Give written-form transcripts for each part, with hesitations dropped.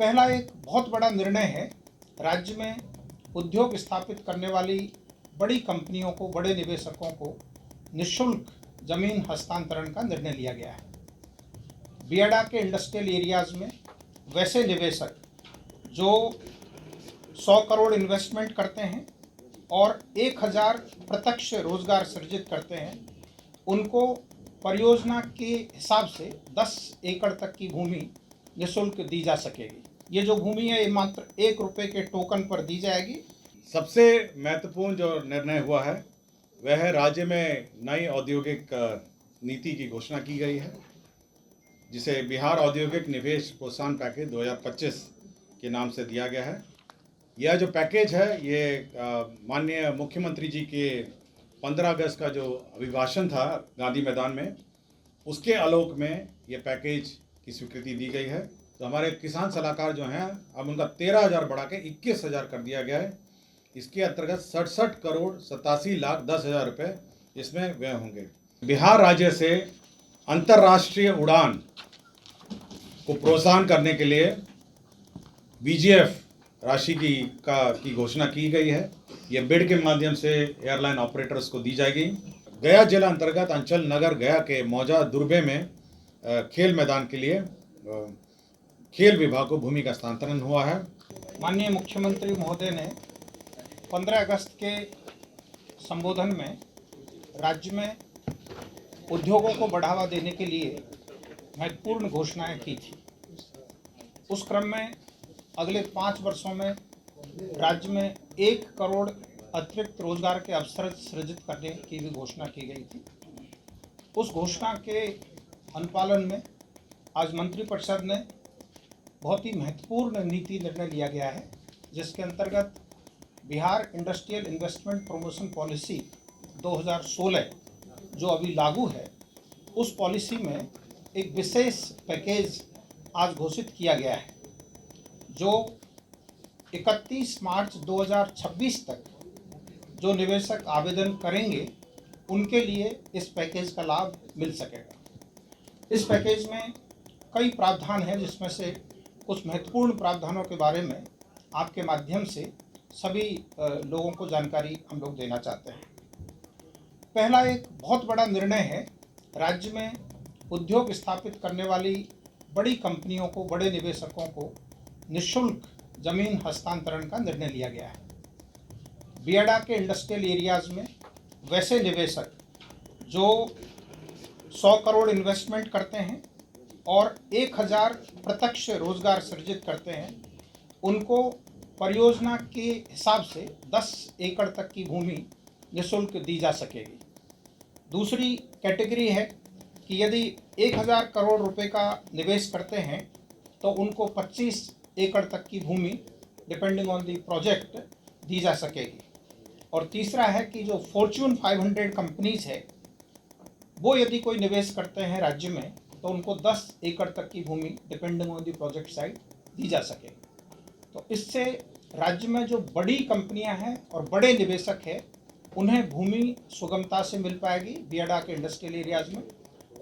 पहला एक बहुत बड़ा निर्णय है। राज्य में उद्योग स्थापित करने वाली बड़ी कंपनियों को, बड़े निवेशकों को निःशुल्क जमीन हस्तांतरण का निर्णय लिया गया है। बियाडा के इंडस्ट्रियल एरियाज में वैसे निवेशक जो 100 करोड़ इन्वेस्टमेंट करते हैं और 1000 प्रत्यक्ष रोजगार सृजित करते हैं, उनको परियोजना के हिसाब से 10 एकड़ तक की भूमि निःशुल्क दी जा सकेगी। ये जो भूमि है, ये मात्र 1 रुपये के टोकन पर दी जाएगी। सबसे महत्वपूर्ण जो निर्णय हुआ है वह है राज्य में नई औद्योगिक नीति की घोषणा की गई है, जिसे बिहार औद्योगिक निवेश प्रोत्साहन पैकेज 2025 के नाम से दिया गया है। यह जो पैकेज है, ये माननीय मुख्यमंत्री जी के 15 अगस्त का जो अभिभाषण था गांधी मैदान में, उसके आलोक में ये पैकेज की स्वीकृति दी गई है। तो हमारे किसान सलाहकार जो हैं, अब उनका 13,000 बढ़ा के 21,000 कर दिया गया है। इसके अंतर्गत 67 करोड़ 87 लाख 10,000 रुपये इसमें व्यय होंगे। बिहार राज्य से अंतर्राष्ट्रीय उड़ान को प्रोत्साहन करने के लिए बीजीएफ राशि की घोषणा की गई है। ये बिड के माध्यम से एयरलाइन ऑपरेटर्स को दी जाएगी। गया जिला अंतर्गत अंचल नगर गया के मौजा दुर्बे में खेल मैदान के लिए खेल विभाग को भूमि का हस्तांतरण हुआ है। माननीय मुख्यमंत्री महोदय ने 15 अगस्त के संबोधन में राज्य में उद्योगों को बढ़ावा देने के लिए महत्वपूर्ण घोषणाएं की थी। उस क्रम में अगले 5 वर्षों में राज्य में 1 करोड़ अतिरिक्त रोजगार के अवसर सृजित करने की भी घोषणा की गई थी। उस घोषणा के अनुपालन में आज मंत्रिपरिषद ने बहुत ही महत्वपूर्ण नीति निर्णय लिया गया है, जिसके अंतर्गत Bihar industrial investment promotion policy 2016 जो अभी लागू है, उस पॉलिसी में एक विशेष पैकेज आज घोषित किया गया है, जो 31 मार्च 2026 तक जो निवेशक आवेदन करेंगे उनके लिए इस पैकेज का लाभ मिल सकेगा। इस पैकेज में कई प्रावधान हैं, जिसमें से कुछ महत्वपूर्ण प्रावधानों के बारे में आपके माध्यम से सभी लोगों को जानकारी हम लोग देना चाहते हैं। पहला एक बहुत बड़ा निर्णय है। राज्य में उद्योग स्थापित करने वाली बड़ी कंपनियों को, बड़े निवेशकों को निःशुल्क जमीन हस्तांतरण का निर्णय लिया गया है। बियाडा के इंडस्ट्रियल एरियाज में वैसे निवेशक जो 100 करोड़ इन्वेस्टमेंट करते हैं और 1000 प्रत्यक्ष रोजगार सृजित करते हैं, उनको परियोजना के हिसाब से 10 एकड़ तक की भूमि निःशुल्क दी जा सकेगी। दूसरी कैटेगरी है कि यदि 1000 करोड़ रुपए का निवेश करते हैं तो उनको 25 एकड़ तक की भूमि डिपेंडिंग ऑन दी प्रोजेक्ट दी जा सकेगी। और तीसरा है कि जो फॉर्च्यून 500 कंपनीज है, वो यदि कोई निवेश करते हैं राज्य में, तो उनको 10 एकड़ तक की भूमि depending on the project site दी जा सकेगी। तो इससे राज्य में जो बड़ी कंपनियां हैं और बड़े निवेशक हैं, उन्हें भूमि सुगमता से मिल पाएगी बियाडा के इंडस्ट्रियल एरियाज में।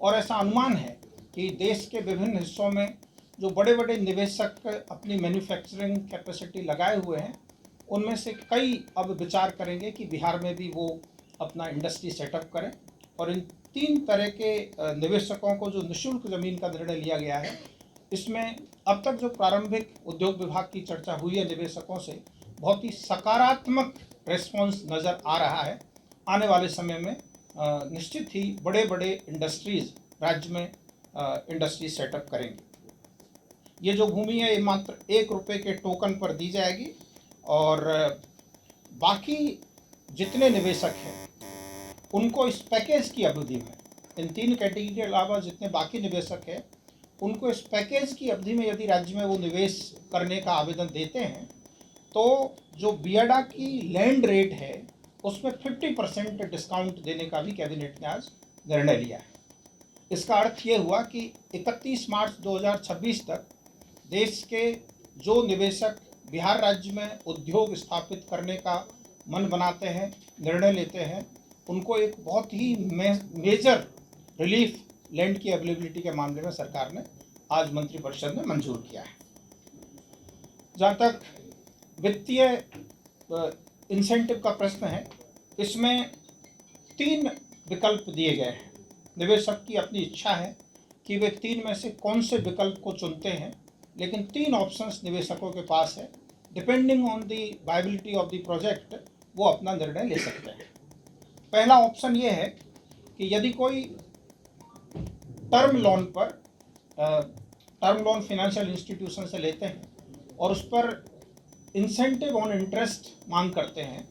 और ऐसा अनुमान है कि देश के विभिन्न हिस्सों में जो बड़े बड़े निवेशक अपनी मैन्युफैक्चरिंग कैपेसिटी लगाए हुए हैं, उनमें से कई अब विचार करेंगे कि बिहार में भी वो अपना इंडस्ट्री सेटअप करें। और इन 3 तरह के निवेशकों को जो निःशुल्क ज़मीन का निर्णय लिया गया है, इसमें अब तक जो प्रारंभिक उद्योग विभाग की चर्चा हुई है निवेशकों से, बहुत ही सकारात्मक रेस्पॉन्स नज़र आ रहा है। आने वाले समय में निश्चित ही बड़े बड़े इंडस्ट्रीज़ राज्य में इंडस्ट्री सेटअप करेंगे। ये जो भूमि है, ये मात्र 1 रुपये के टोकन पर दी जाएगी। और बाकी जितने निवेशक हैं, उनको इस पैकेज की अवधि में, इन 3 कैटेगरी के अलावा जितने बाकी निवेशक हैं, उनको इस पैकेज की अवधि में यदि राज्य में वो निवेश करने का आवेदन देते हैं, तो जो बियाडा की लैंड रेट है, उसमें 50% डिस्काउंट देने का भी कैबिनेट ने आज निर्णय लिया है। इसका अर्थ ये हुआ कि 31 मार्च 2026 तक देश के जो निवेशक बिहार राज्य में उद्योग स्थापित करने का मन बनाते हैं, निर्णय लेते हैं, उनको एक बहुत ही मेजर रिलीफ लैंड की अवेलेबिलिटी के मामले में सरकार ने आज मंत्रिपरिषद ने मंजूर किया है। जहाँ तक वित्तीय इंसेंटिव का प्रश्न है, इसमें 3 विकल्प दिए गए हैं। निवेशक की अपनी इच्छा है कि वे 3 में से कौन से विकल्प को चुनते हैं, लेकिन 3 ऑप्शंस निवेशकों के पास है। Depending on the viability of the project वो अपना निर्णय ले सकते हैं। पहला ऑप्शन ये है कि यदि कोई टर्म लोन फाइनेंशियल इंस्टीट्यूशन से लेते हैं और उस पर इंसेंटिव ऑन इंटरेस्ट मांग करते हैं,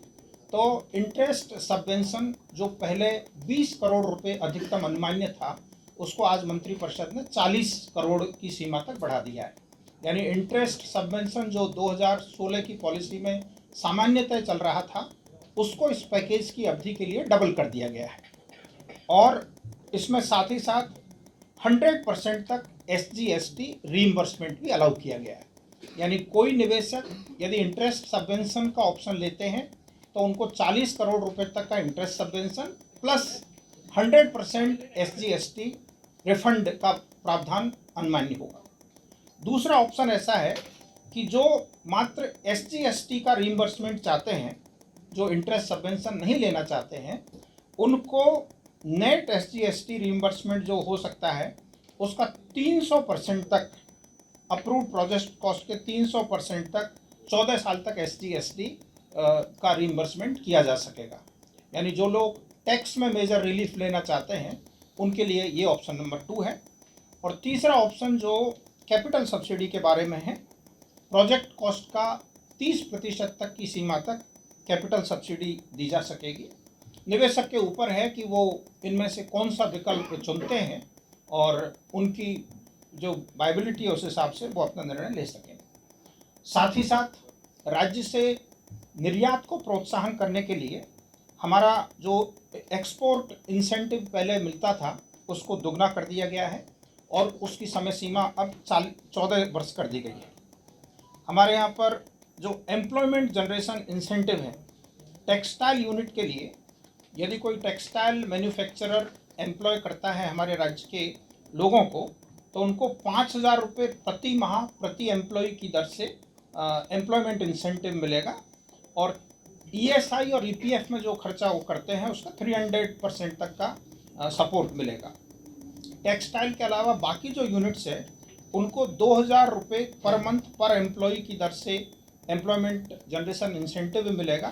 तो इंटरेस्ट सबवेंशन जो पहले 20 करोड़ रुपए अधिकतम अनुमान्य था, उसको आज मंत्रिपरिषद ने 40 करोड़ की सीमा तक बढ़ा दिया है। यानी इंटरेस्ट सबवेंशन जो 2016 की पॉलिसी में सामान्यतः चल रहा था, उसको इस पैकेज की अवधि के लिए डबल कर दिया गया है। और इसमें साथ ही साथ 100% तक SGST रीइंबर्समेंट भी अलाउ किया गया है। यानी कोई निवेशक यदि इंटरेस्ट सबवेंशन का ऑप्शन लेते हैं तो उनको 40 करोड़ रुपए तक का interest subvention plus 100% SGST refund का प्रावधान अनुमान्य होगा। दूसरा ऑप्शन ऐसा है कि जो मात्र SGST का रीइंबर्समेंट चाहते हैं, जो इंटरेस्ट सबवेंशन नहीं लेना चाहते हैं, उनको नेट SGST रीइंबर्समेंट जो हो सकता है उसका 300% तक, अप्रूव्ड प्रोजेक्ट कॉस्ट के 300% तक 14 साल तक SGST का रीइंबर्समेंट किया जा सकेगा। यानी जो लोग टैक्स में मेजर रिलीफ लेना चाहते हैं उनके लिए ये ऑप्शन नंबर 2 है। और तीसरा ऑप्शन जो कैपिटल सब्सिडी के बारे में है, प्रोजेक्ट कॉस्ट का 30% तक की सीमा तक कैपिटल सब्सिडी दी जा सकेगी। निवेशक के ऊपर है कि वो इनमें से कौन सा विकल्प चुनते हैं और उनकी जो वायबिलिटी है उस हिसाब से वो अपना निर्णय ले सकें। साथ ही साथ राज्य से निर्यात को प्रोत्साहन करने के लिए हमारा जो एक्सपोर्ट इंसेंटिव पहले मिलता था उसको दुगना कर दिया गया है और उसकी समय सीमा अब 14 वर्ष कर दी गई है। हमारे यहाँ पर जो एम्प्लॉयमेंट जनरेशन इंसेंटिव है, टेक्सटाइल यूनिट के लिए यदि कोई टेक्सटाइल मैन्युफैक्चरर एम्प्लॉय करता है हमारे राज्य के लोगों को, तो उनको 5,000 रुपये प्रति माह प्रति एम्प्लॉय की दर से एम्प्लॉयमेंट इंसेंटिव मिलेगा। और ESI और EPF में जो खर्चा वो करते हैं उसका 300% तक का सपोर्ट मिलेगा। टेक्सटाइल के अलावा बाकी जो यूनिट्स है उनको 2,000 रुपये पर मंथ पर एम्प्लॉय की दर से एम्प्लॉयमेंट जनरेशन इंसेंटिव मिलेगा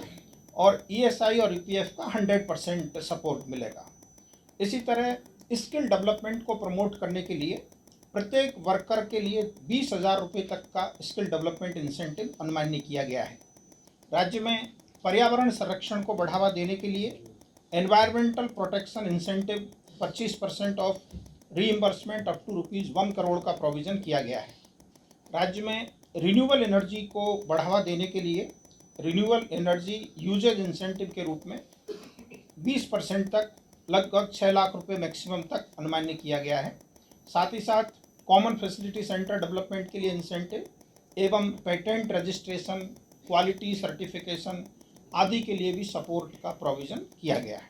और ESI और EPF का 100% सपोर्ट मिलेगा। इसी तरह स्किल डेवलपमेंट को प्रमोट करने के लिए प्रत्येक वर्कर के लिए 20,000 रुपये तक का स्किल डेवलपमेंट इंसेंटिव अनुमान्य किया गया है। राज्य में पर्यावरण संरक्षण को बढ़ावा देने के लिए environmental protection incentive 25% of reimbursement up to ₹1 crore का प्रोविज़न किया गया है। राज्य में रिन्यूएबल एनर्जी को बढ़ावा देने के लिए रिन्यूएबल एनर्जी यूजेज इंसेंटिव के रूप में 20% तक लगभग 6 लाख रुपये मैक्सिमम तक अनुमान्य किया गया है। साथ ही साथ कॉमन फैसिलिटी सेंटर डेवलपमेंट के लिए इंसेंटिव एवं पेटेंट रजिस्ट्रेशन, क्वालिटी सर्टिफिकेशन आदि के लिए भी सपोर्ट का प्रोविज़न किया गया है।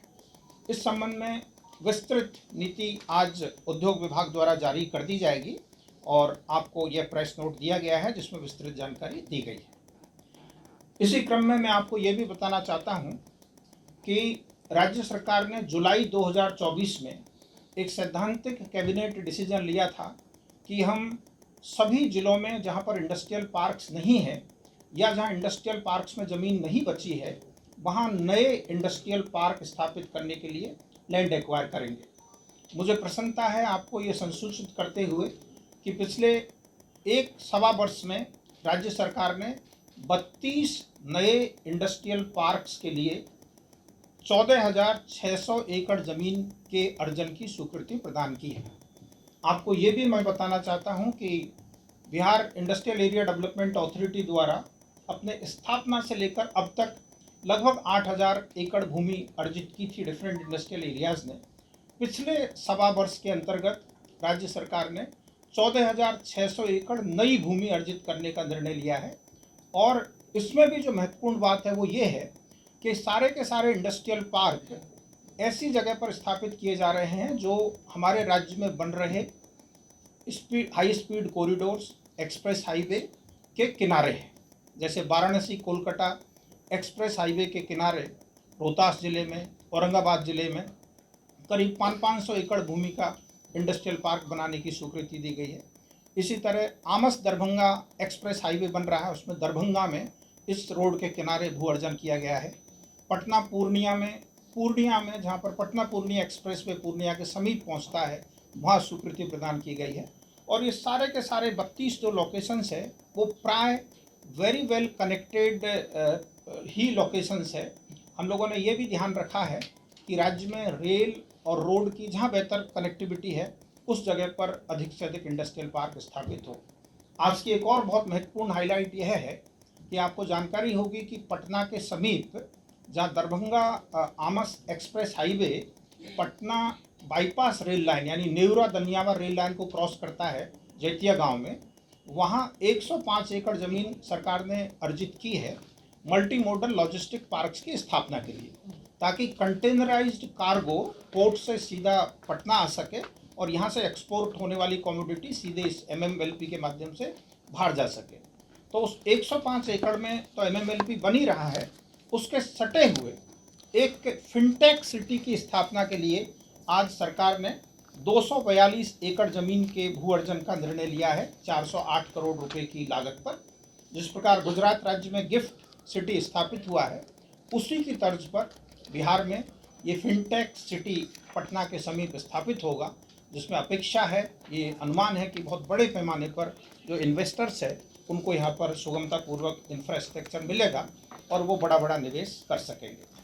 इस संबंध में विस्तृत नीति आज उद्योग विभाग द्वारा जारी कर दी जाएगी और आपको यह प्रेस नोट दिया गया है जिसमें विस्तृत जानकारी दी गई है। इसी क्रम में मैं आपको ये भी बताना चाहता हूँ कि राज्य सरकार ने जुलाई 2024 में एक सैद्धांतिक कैबिनेट डिसीजन लिया था कि हम सभी जिलों में जहाँ पर इंडस्ट्रियल पार्क्स नहीं है या जहाँ इंडस्ट्रियल पार्क्स में ज़मीन नहीं बची है, वहाँ नए इंडस्ट्रियल पार्क स्थापित करने के लिए लैंड एक्वायर करेंगे। मुझे प्रसन्नता है आपको ये संसूचित करते हुए कि पिछले 1-1.25 वर्ष में राज्य सरकार ने 32 नए इंडस्ट्रियल पार्क्स के लिए 14,600 एकड़ ज़मीन के अर्जन की स्वीकृति प्रदान की है। आपको ये भी मैं बताना चाहता हूँ कि Bihar industrial area development authority द्वारा अपने स्थापना से लेकर अब तक लगभग 8,000 एकड़ भूमि अर्जित की थी डिफरेंट इंडस्ट्रियल एरियाज़ ने। पिछले 1.25 वर्ष के अंतर्गत राज्य सरकार ने 14,600 एकड़ नई भूमि अर्जित करने का निर्णय लिया है। और इसमें भी जो महत्वपूर्ण बात है वो ये है कि सारे के सारे इंडस्ट्रियल पार्क ऐसी जगह पर स्थापित किए जा रहे हैं जो हमारे राज्य में बन रहे high speed corridors, express highway के किनारे हैं। जैसे वाराणसी कोलकाता एक्सप्रेस हाईवे के किनारे रोहतास जिले में, औरंगाबाद जिले में करीब 500 एकड़ भूमि का इंडस्ट्रियल पार्क बनाने की स्वीकृति दी गई है। इसी तरह आमस दरभंगा एक्सप्रेस हाईवे बन रहा है, उसमें दरभंगा में इस रोड के किनारे भू अर्जन किया गया है। पटना पूर्णिया में जहाँ पर पटना पूर्णिया एक्सप्रेस वे पूर्णिया के समीप पहुँचता है, वहाँ स्वीकृति प्रदान की गई है। और ये सारे के सारे 32 जो लोकेशंस है वो प्राय वेरी वेल कनेक्टेड ही लोकेशंस है। हम लोगों ने ये भी ध्यान रखा है कि राज्य में रेल और रोड की जहाँ बेहतर कनेक्टिविटी है उस जगह पर अधिक से अधिक इंडस्ट्रियल पार्क स्थापित हो। आज की एक और बहुत महत्वपूर्ण हाईलाइट यह है कि आपको जानकारी होगी कि पटना के समीप जहाँ Darbhanga Amas express highway Patna bypass rail line यानी नेवरा दनियावा रेल लाइन को क्रॉस करता है जैतिया गांव में, वहाँ 105 एकड़ ज़मीन सरकार ने अर्जित की है मल्टी मॉडल लॉजिस्टिक पार्क्स की स्थापना के लिए, ताकि कंटेनराइज्ड कार्गो पोर्ट से सीधा पटना आ सके और यहाँ से एक्सपोर्ट होने वाली कमोडिटी सीधे इस MMLP के माध्यम से बाहर जा सके। तो उस 105 एकड़ में तो MMLP बन ही रहा है, उसके सटे हुए एक फिनटेक सिटी की स्थापना के लिए आज सरकार ने 242 एकड़ ज़मीन के भू अर्जन का निर्णय लिया है 408 करोड़ रुपए की लागत पर। जिस प्रकार गुजरात राज्य में गिफ्ट सिटी स्थापित हुआ है, उसी की तर्ज पर बिहार में ये फिनटेक सिटी पटना के समीप स्थापित होगा, जिसमें अपेक्षा है, ये अनुमान है कि बहुत बड़े पैमाने पर जो इन्वेस्टर्स है उनको यहाँ पर सुगमतापूर्वक इंफ्रास्ट्रक्चर मिलेगा और वो बड़ा बड़ा निवेश कर सकेंगे।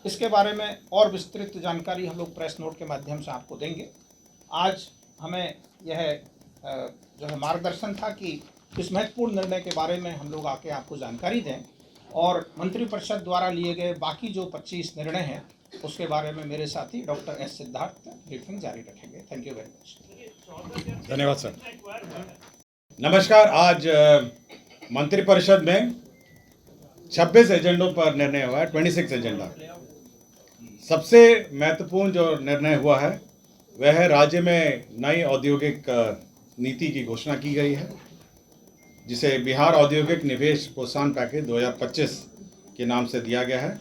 इसके बारे में और विस्तृत जानकारी हम लोग प्रेस नोट के माध्यम से आपको देंगे। आज हमें यह जो है मार्गदर्शन था कि इस महत्वपूर्ण निर्णय के बारे में हम लोग आके आपको जानकारी दें और मंत्रिपरिषद द्वारा लिए गए बाकी जो 25 निर्णय हैं उसके बारे में मेरे साथी डॉक्टर S. सिद्धार्थ ब्रीफिंग जारी रखेंगे। Thank you very much. धन्यवाद सर। नमस्कार। आज मंत्रिपरिषद में 26 एजेंडों पर निर्णय हुआ है, 26 एजेंडा। सबसे महत्वपूर्ण जो निर्णय हुआ है वह है राज्य में नई औद्योगिक नीति की घोषणा की गई है, जिसे बिहार औद्योगिक निवेश प्रोत्साहन पैकेज 2025 के नाम से दिया गया है।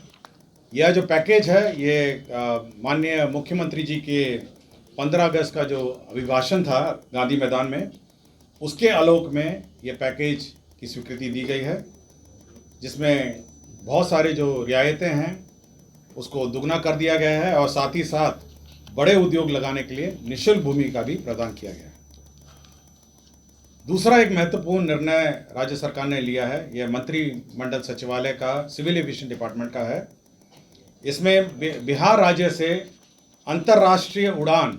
यह जो पैकेज है ये माननीय मुख्यमंत्री जी के 15 अगस्त का जो अभिभाषण था गांधी मैदान में, उसके आलोक में ये पैकेज की स्वीकृति दी गई है, जिसमें बहुत सारे जो रियायतें हैं उसको दुगना कर दिया गया है और साथ ही साथ बड़े उद्योग लगाने के लिए निःशुल्क भूमि का भी प्रदान किया गया है। दूसरा एक महत्वपूर्ण निर्णय राज्य सरकार ने लिया है, यह मंत्रिमंडल सचिवालय का सिविल एविएशन डिपार्टमेंट का है। इसमें बिहार राज्य से अंतर्राष्ट्रीय उड़ान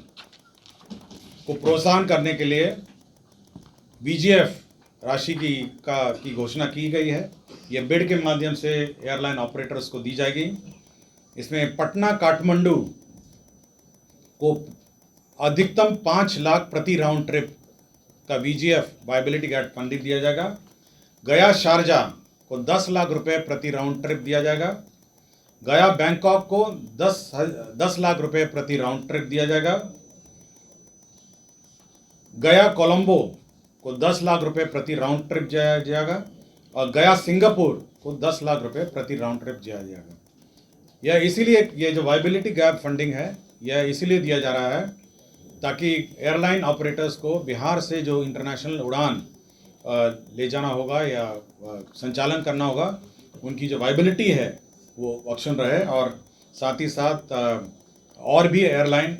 को प्रोत्साहन करने के लिए BGF राशि की घोषणा की गई है। यह बिड के माध्यम से एयरलाइन ऑपरेटर्स को दी जाएगी। इसमें पटना काठमांडू को अधिकतम 5 लाख प्रति राउंड ट्रिप का VGF वायबिलिटी गैप फंडिंग दिया जाएगा। गया शारजा को 10 लाख रुपए प्रति राउंड ट्रिप दिया जाएगा। गया बैंकॉक को 10 लाख रुपए प्रति राउंड ट्रिप दिया जाएगा। गया कोलंबो को 10 लाख रुपए प्रति राउंड ट्रिप दिया जाएगा और गया सिंगापुर को 10 लाख रुपए प्रति राउंड ट्रिप दिया जाएगा। यह इसीलिए, ये जो वायबिलिटी गैप फंडिंग है यह इसीलिए दिया जा रहा है ताकि एयरलाइन ऑपरेटर्स को बिहार से जो इंटरनेशनल उड़ान ले जाना होगा या संचालन करना होगा, उनकी जो वायबिलिटी है वो ऑप्शन रहे और साथ ही साथ और भी एयरलाइन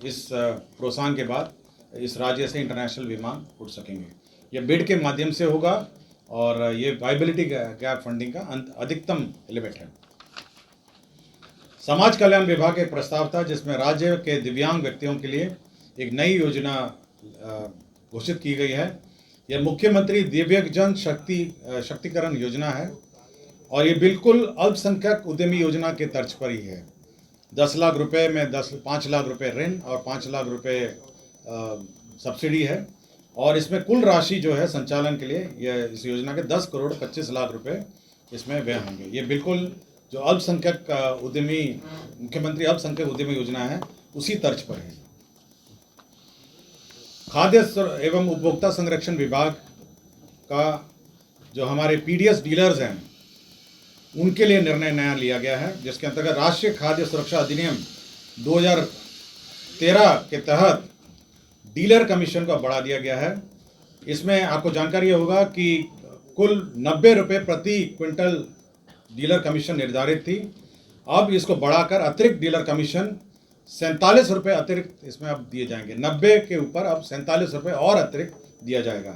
इस प्रोत्साहन के बाद इस राज्य से इंटरनेशनल विमान उड़ सकेंगे। यह बिड के माध्यम से होगा और ये वायबिलिटी गैप फंडिंग का अधिकतम लिमिट है। समाज कल्याण विभाग का एक प्रस्ताव था जिसमें राज्य के दिव्यांग व्यक्तियों के लिए एक नई योजना घोषित की गई है। यह मुख्यमंत्री दिव्यांगजन शक्तिकरण योजना है और ये बिल्कुल अल्पसंख्यक उद्यमी योजना के तर्ज पर ही है। 10 लाख रुपए में 5 लाख रुपए ऋण और 5 लाख रुपए सब्सिडी है और इसमें कुल राशि जो है संचालन के लिए यह इस योजना के 10 करोड़ 25 लाख रुपए इसमें व्यय होंगे। ये बिल्कुल जो अल्पसंख्यक उद्यमी मुख्यमंत्री अल्पसंख्यक उद्यमी योजना है उसी तर्ज पर है। खाद्य एवं उपभोक्ता संरक्षण विभाग का जो हमारे पीडीएस डीलर्स हैं उनके लिए निर्णय नया लिया गया है, जिसके अंतर्गत राष्ट्रीय खाद्य सुरक्षा अधिनियम 2013 के तहत डीलर कमीशन को बढ़ा दिया गया है। इसमें आपको जानकारी होगा कि कुल 90 रुपये प्रति क्विंटल डीलर कमीशन निर्धारित थी। अब इसको बढ़ाकर अतिरिक्त डीलर कमीशन 47 रुपये अतिरिक्त इसमें अब दिए जाएंगे। 90 के ऊपर अब 47 रुपये और अतिरिक्त दिया जाएगा।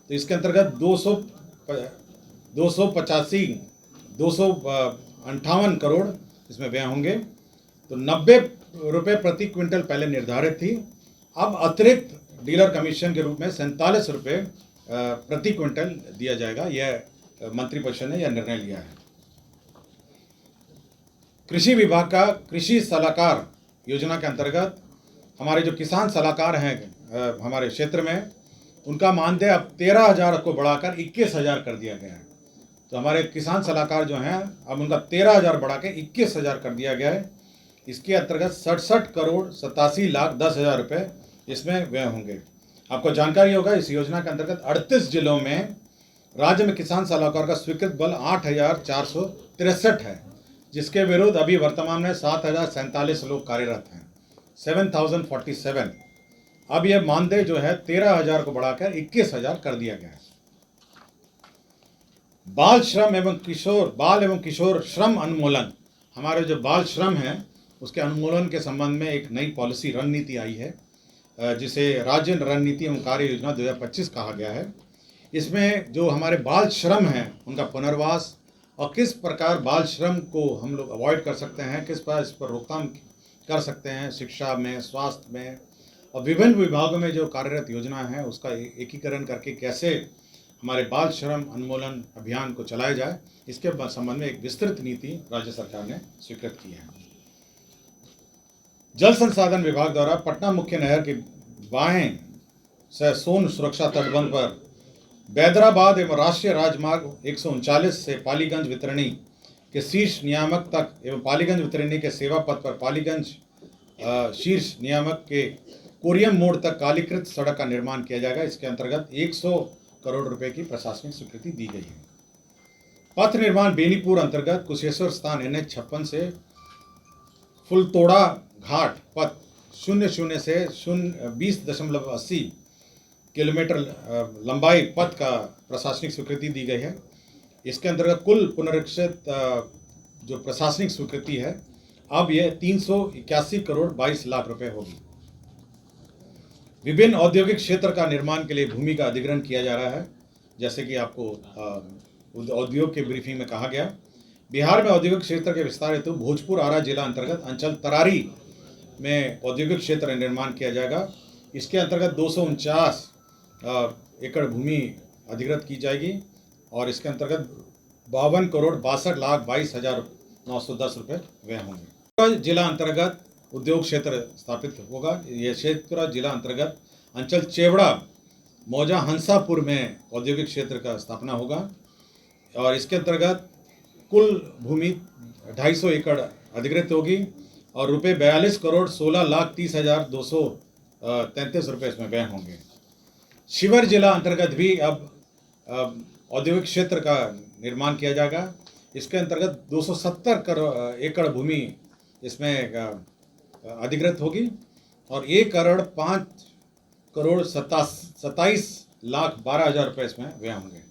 तो इसके अंतर्गत 258 करोड़ इसमें व्यय होंगे। तो 90 रुपये प्रति क्विंटल पहले निर्धारित थी, अब अतिरिक्त डीलर कमीशन के रूप में 47 रुपये प्रति क्विंटल दिया जाएगा। यह मंत्रिपरिषद ने यह निर्णय लिया है। कृषि विभाग का कृषि सलाहकार योजना के अंतर्गत हमारे जो किसान सलाहकार हैं हमारे क्षेत्र में, उनका मानदेय अब 13,000 को बढ़ाकर 21,000 कर दिया गया है। तो हमारे किसान सलाहकार जो हैं अब उनका 13,000 बढ़ा के 21,000 कर दिया गया है। इसके अंतर्गत 67 करोड़ 87 लाख 10,000 रुपये इसमें व्यय होंगे। आपको जानकारी होगा इस योजना के अंतर्गत 38 जिलों में राज्य में किसान सलाहकार का स्वीकृत बल 8,463 है, जिसके विरुद्ध अभी वर्तमान में 7,047 लोग कार्यरत हैं, 7,047। अब यह मानदेय जो है 13,000 को बढ़ाकर 21,000 कर दिया गया है। बाल एवं किशोर श्रम उन्मूलन, हमारे जो बाल श्रम हैं उसके उन्मूलन के संबंध में एक नई पॉलिसी रणनीति आई है, जिसे राज्य रणनीति एवं कार्य योजना 2025 कहा गया है। इसमें जो हमारे बाल श्रम हैं उनका पुनर्वास और किस प्रकार बाल श्रम को हम लोग अवॉइड कर सकते हैं, किस प्रकार इस पर रोकथाम कर सकते हैं, शिक्षा में, स्वास्थ्य में और विभिन्न विभागों में जो कार्यरत योजना है उसका एकीकरण करके कैसे हमारे बाल श्रम उन्मूलन अभियान को चलाया जाए, इसके संबंध में एक विस्तृत नीति राज्य सरकार ने स्वीकृत की है। जल संसाधन विभाग द्वारा पटना मुख्य नहर के बाएं से सोन सुरक्षा तटबंध पर बैदराबाद एवं राष्ट्रीय राजमार्ग 139 से पालीगंज वितरणी के शीर्ष नियामक तक एवं पालीगंज वितरणी के सेवा पथ पर पालीगंज शीर्ष नियामक के कोरियम मोड़ तक कालीकृत सड़क का निर्माण किया जाएगा। इसके अंतर्गत 100 करोड़ रुपए की प्रशासनिक स्वीकृति दी गई है। पथ निर्माण बेनीपुर अंतर्गत कुशेश्वर स्थान NH 56 से फुलतोड़ा घाट पथ 00 से 20.80 किलोमीटर लंबाई पथ का प्रशासनिक स्वीकृति दी गई है। इसके अंतर्गत कुल पुनरीक्षित जो प्रशासनिक स्वीकृति है अब यह 381 करोड़ 22 लाख रुपए होगी। विभिन्न औद्योगिक क्षेत्र का निर्माण के लिए भूमि का अधिग्रहण किया जा रहा है, जैसे कि आपको उद्योग के ब्रीफिंग में कहा गया। बिहार में औद्योगिक क्षेत्र के विस्तार हेतु भोजपुर आरा जिला अंतर्गत अंचल तरारी में औद्योगिक क्षेत्र निर्माण किया जाएगा। इसके अंतर्गत 249 एकड़ भूमि अधिग्रहित की जाएगी और इसके अंतर्गत 52 करोड़ 62 लाख 22,910 रुपये व्यय होंगे। जिला अंतर्गत उद्योग क्षेत्र स्थापित होगा। यह क्षेत्र जिला अंतर्गत अंचल चेवड़ा मौजा हंसापुर में औद्योगिक क्षेत्र का स्थापना होगा और इसके अंतर्गत कुल भूमि 250 एकड़ अधिग्रहित होगी और रुपये 42 करोड़ 16 लाख 30,233 रुपये इसमें व्यय होंगे। शिवर जिला अंतर्गत भी अब औद्योगिक क्षेत्र का निर्माण किया जाएगा। इसके अंतर्गत 270 एकड़ भूमि इसमें अधिग्रहित होगी और 1 करोड़ 5 करोड़ 27 लाख 12,000 रुपये इसमें व्यय होंगे।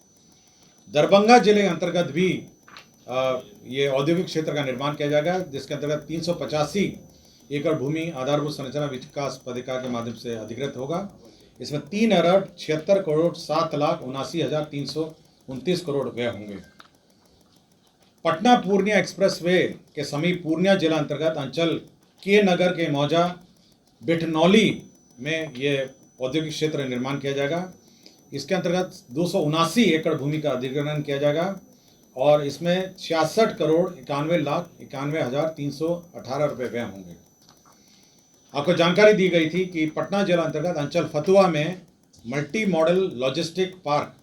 दरभंगा जिले अंतर्गत भी ये औद्योगिक क्षेत्र का निर्माण किया जाएगा, जिसके अंतर्गत 385 एकड़ भूमि आधारभूत संरचना विकास प्राधिकार के माध्यम से अधिग्रहित होगा। इसमें 3 अरब 76 करोड़ 7 लाख 79,329 करोड़ व्यय होंगे। पटना पूर्णिया एक्सप्रेस वे के समीप पूर्णिया जिला अंतर्गत अंचल के नगर के मौजा बिठनौली में ये औद्योगिक क्षेत्र निर्माण किया जाएगा। इसके अंतर्गत 279 एकड़ भूमि का अधिग्रहण किया जाएगा और इसमें 66 करोड़ 91 लाख 91,318 रुपये व्यय होंगे। आपको जानकारी दी गई थी कि पटना जिला अंतर्गत अंचल फतुहा में मल्टी मॉडल लॉजिस्टिक पार्क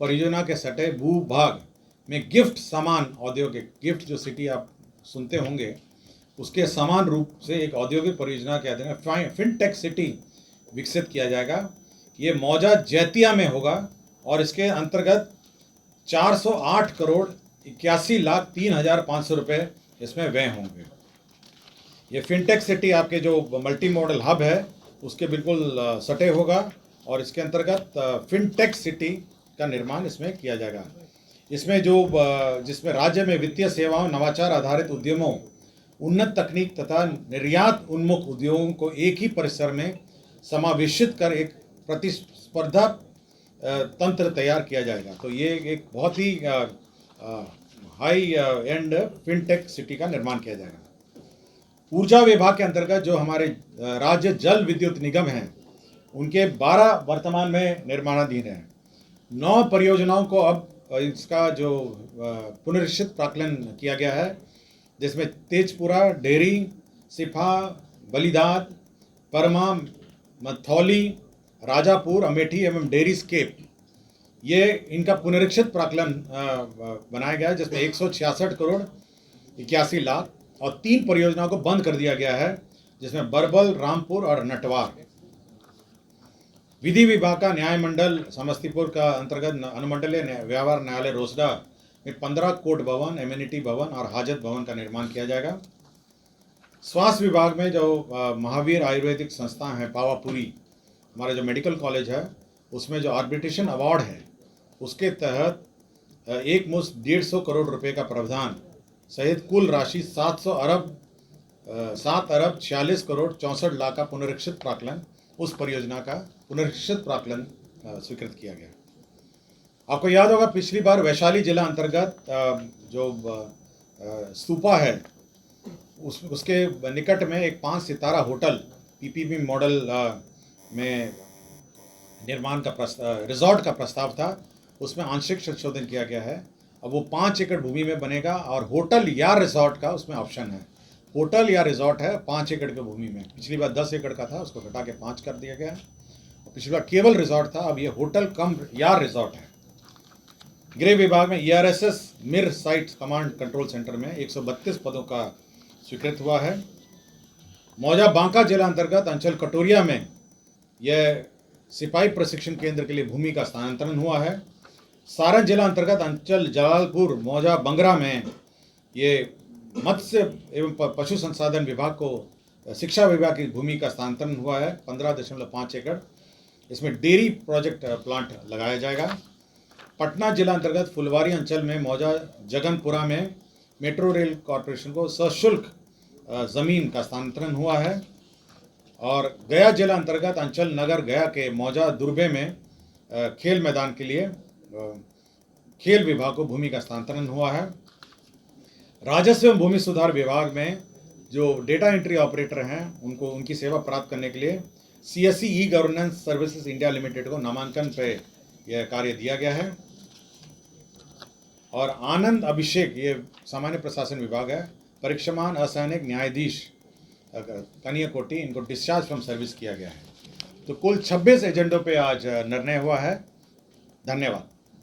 परियोजना के सटे भूभाग में गिफ्ट सामान औद्योगिक गिफ्ट जो सिटी आप सुनते होंगे उसके समान रूप से एक औद्योगिक परियोजना के अधीन फिनटेक सिटी विकसित किया जाएगा। ये मौजा जैतिया में होगा और इसके अंतर्गत 408 करोड़ 81,03,500 रुपये इसमें व्यय होंगे। ये फिनटेक सिटी आपके जो मल्टी मॉडल हब है उसके बिल्कुल सटे होगा और इसके अंतर्गत फिनटेक सिटी का निर्माण इसमें किया जाएगा। इसमें जिसमें राज्य में वित्तीय सेवाओं, नवाचार आधारित उद्यमों, उन्नत तकनीक तथा निर्यात उन्मुख उद्योगों को एक ही परिसर में समावेशित कर एक प्रतिस्पर्धा तंत्र तैयार किया जाएगा। तो ये एक बहुत ही हाई एंड फिनटेक सिटी का निर्माण किया जाएगा। ऊर्जा विभाग के अंतर्गत जो हमारे राज्य जल विद्युत निगम हैं उनके 12 वर्तमान में निर्माणाधीन हैं। 9 परियोजनाओं को अब इसका जो पुनरीक्षित प्राक्कलन किया गया है, जिसमें तेजपुरा, डेहरी, सिफा, बलिदात, परमा, मथौली, राजापुर, अमेठी एवं डेहरी स्केप, ये इनका पुनरीक्षित प्राक्कलन बनाया गया है, जिसमें 166 करोड़ 81 लाख और 3 परियोजनाओं को बंद कर दिया गया है, जिसमें बरबल, रामपुर और नटवार। विधि विभाग का न्याय मंडल समस्तीपुर का अंतर्गत अनुमंडलीय व्यवहार न्यायालय रोसडा में 15 कोर्ट भवन, एमिनिटी भवन और हाजत भवन का निर्माण किया जाएगा। स्वास्थ्य विभाग में जो महावीर आयुर्वेदिक संस्थान है पावापुरी, हमारा जो मेडिकल कॉलेज है, उसमें जो आर्बिट्रेशन अवार्ड है उसके तहत एक मुश्त 150 करोड़ रुपए का प्रावधान सहित कुल राशि 7 अरब 46 करोड़ 64 लाख का पुनरीक्षित प्राक्कलन, उस परियोजना का पुनरीक्षित प्राक्कलन स्वीकृत किया गया। आपको याद होगा पिछली बार वैशाली जिला अंतर्गत जो स्तूपा है उसके निकट में एक 5 सितारा होटल पीपीपी मॉडल में निर्माण का रिजॉर्ट का प्रस्ताव था, उसमें आंशिक संशोधन किया गया है। अब वो 5 एकड़ भूमि में बनेगा और होटल या रिजॉर्ट का उसमें ऑप्शन है। होटल या रिजॉर्ट है 5 एकड़ की भूमि में। पिछली बार 10 एकड़ का था, उसको घटा के 5 कर दिया गया है। पिछली बार केवल रिजॉर्ट था, अब ये होटल कम या रिजॉर्ट है। गृह विभाग में ERSS मिर साइट कमांड कंट्रोल सेंटर में 132 पदों का स्वीकृत हुआ है। मौजा बांका जिला अंतर्गत अंचल कटोरिया में यह सिपाही प्रशिक्षण केंद्र के लिए भूमि का स्थानांतरण हुआ है। सारण जिला अंतर्गत अंचल जलालपुर मौजा बंगरा में ये मत्स्य एवं पशु संसाधन विभाग को शिक्षा विभाग की भूमि का स्थानांतरण हुआ है 15.5 एकड़। इसमें डेयरी प्रोजेक्ट प्लांट लगाया जाएगा। पटना जिला अंतर्गत फुलवारी अंचल में मौजा जगनपुरा में मेट्रो रेल कॉरपोरेशन को सशुल्क ज़मीन का स्थानांतरण हुआ है। और गया जिला अंतर्गत अंचल नगर गया के मौजा दुर्बे में खेल मैदान के लिए खेल विभाग को भूमि का स्थानांतरण हुआ है। राजस्व एवं भूमि सुधार विभाग में जो डेटा एंट्री ऑपरेटर हैं उनको उनकी सेवा प्राप्त करने के लिए CSE e governance services India limited को नामांकन पे यह कार्य दिया गया है। और आनंद अभिषेक, ये सामान्य प्रशासन विभाग है, परीक्षमान असैनिक न्यायाधीश कन्या कोटि, इनको डिस्चार्ज फ्रॉम सर्विस किया गया है। तो कुल 26 एजेंडों पे आज निर्णय हुआ है। धन्यवाद।